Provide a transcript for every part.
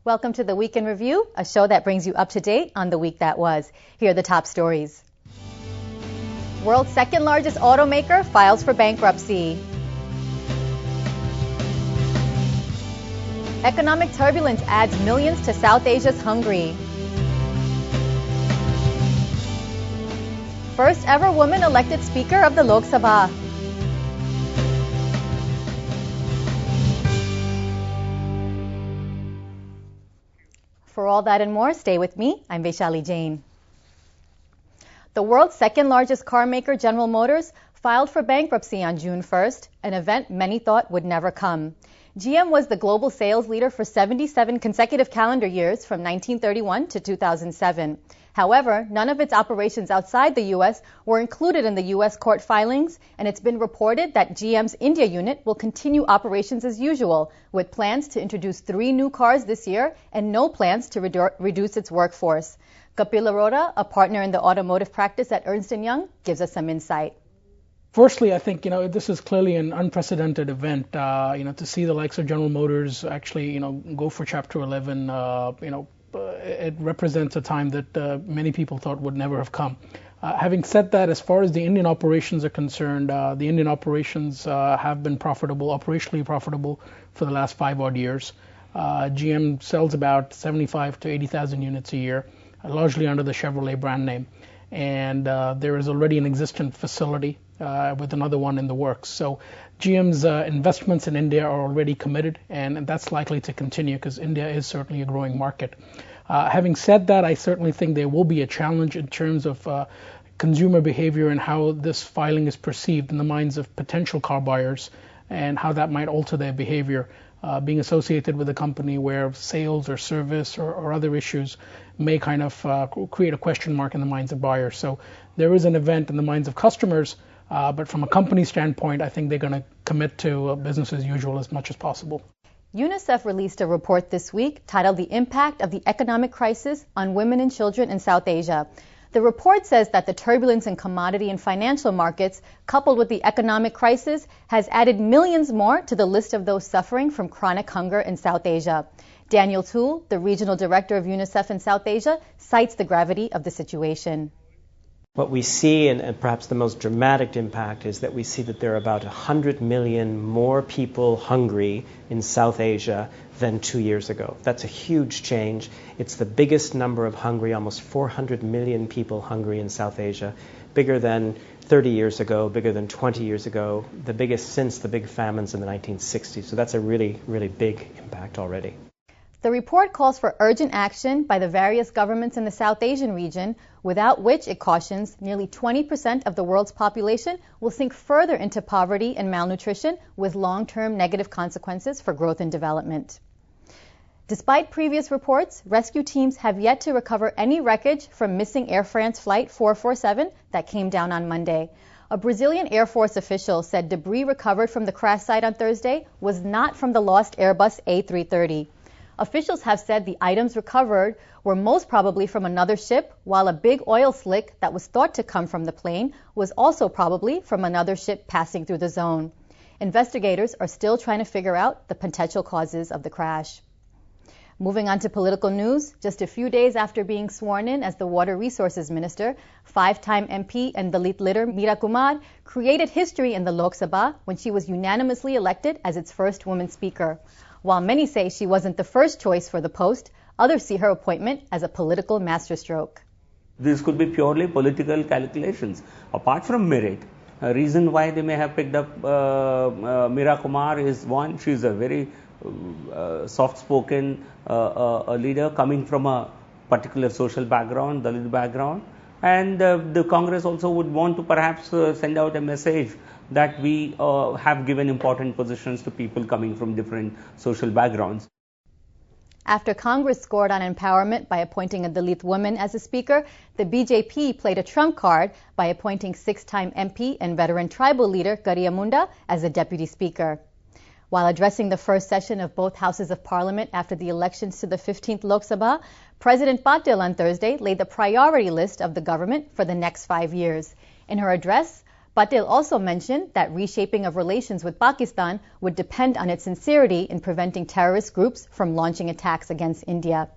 Welcome to the Week in Review, a show that brings you up to date on the week that was. Here are the top stories. World's second largest automaker files for bankruptcy. Economic turbulence adds millions to South Asia's Hungary. First ever woman elected Speaker of the Lok Sabha. For all that and more, stay with me. I'm Vaishali Jain. The world's second largest car maker, General Motors, filed for bankruptcy on June 1st, an event many thought would never come. GM was the global sales leader for 77 consecutive calendar years from 1931 to 2007. However, none of its operations outside the U.S. were included in the U.S. court filings, and it's been reported that GM's India unit will continue operations as usual, with plans to introduce 3 new cars this year and no plans to reduce its workforce. Kapil Arora, a partner in the automotive practice at Ernst & Young, gives us some insight. Firstly, I think, this is clearly an unprecedented event, to see the likes of General Motors actually, go for Chapter 11, it represents a time that many people thought would never have come. Having said that, as far as the Indian operations are concerned, the Indian operations have been operationally profitable for the last 5 odd years. GM sells about 75 to 80,000 units a year, largely under the Chevrolet brand name. And there is already an existing facility with another one in the works. So GM's investments in India are already committed, and that's likely to continue because India is certainly a growing market. Having said that, I certainly think there will be a challenge in terms of consumer behavior and how this filing is perceived in the minds of potential car buyers and how that might alter their behavior. Being associated with a company where sales or service or other issues may kind of create a question mark in the minds of buyers. So there is an event in the minds of customers, but from a company standpoint, I think they're going to commit to business as usual as much as possible. UNICEF released a report this week titled The Impact of the Economic Crisis on Women and Children in South Asia. The report says that the turbulence in commodity and financial markets, coupled with the economic crisis, has added millions more to the list of those suffering from chronic hunger in South Asia. Daniel Toole, the regional director of UNICEF in South Asia, cites the gravity of the situation. What we see, and perhaps the most dramatic impact, is that we see that there are about 100 million more people hungry in South Asia than 2 years ago. That's a huge change. It's the biggest number of hungry, almost 400 million people hungry in South Asia, bigger than 30 years ago, bigger than 20 years ago, the biggest since the big famines in the 1960s. So that's a really, really big impact already. The report calls for urgent action by the various governments in the South Asian region, without which, it cautions, nearly 20% of the world's population will sink further into poverty and malnutrition with long-term negative consequences for growth and development. Despite previous reports, rescue teams have yet to recover any wreckage from missing Air France Flight 447 that came down on Monday. A Brazilian Air Force official said debris recovered from the crash site on Thursday was not from the lost Airbus A330. Officials have said the items recovered were most probably from another ship, while a big oil slick that was thought to come from the plane was also probably from another ship passing through the zone. Investigators are still trying to figure out the potential causes of the crash. Moving on to political news, just a few days after being sworn in as the Water Resources Minister, 5-time MP and Dalit leader Meera Kumar created history in the Lok Sabha when she was unanimously elected as its first woman speaker. While many say she wasn't the first choice for the post, others see her appointment as a political masterstroke. This could be purely political calculations. Apart from merit, a reason why they may have picked up Meera Kumar is one, she's a very soft-spoken leader coming from a particular social background, Dalit background. And the Congress also would want to perhaps send out a message that we have given important positions to people coming from different social backgrounds. After Congress scored on empowerment by appointing a Dalit woman as a speaker, the BJP played a trump card by appointing 6-time MP and veteran tribal leader Kariya Munda as a deputy speaker. While addressing the first session of both houses of parliament after the elections to the 15th Lok Sabha, President Patil on Thursday laid the priority list of the government for the next 5 years. In her address, Patel also mentioned that reshaping of relations with Pakistan would depend on its sincerity in preventing terrorist groups from launching attacks against India.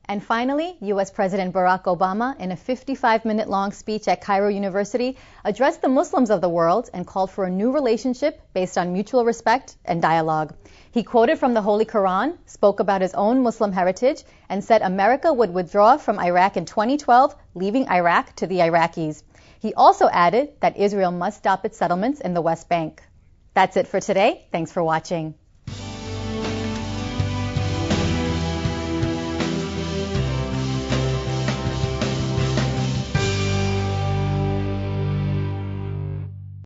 And finally, U.S. President Barack Obama, in a 55-minute-long speech at Cairo University, addressed the Muslims of the world and called for a new relationship based on mutual respect and dialogue. He quoted from the Holy Quran, spoke about his own Muslim heritage, and said America would withdraw from Iraq in 2012, leaving Iraq to the Iraqis. He also added that Israel must stop its settlements in the West Bank. That's it for today. Thanks for watching.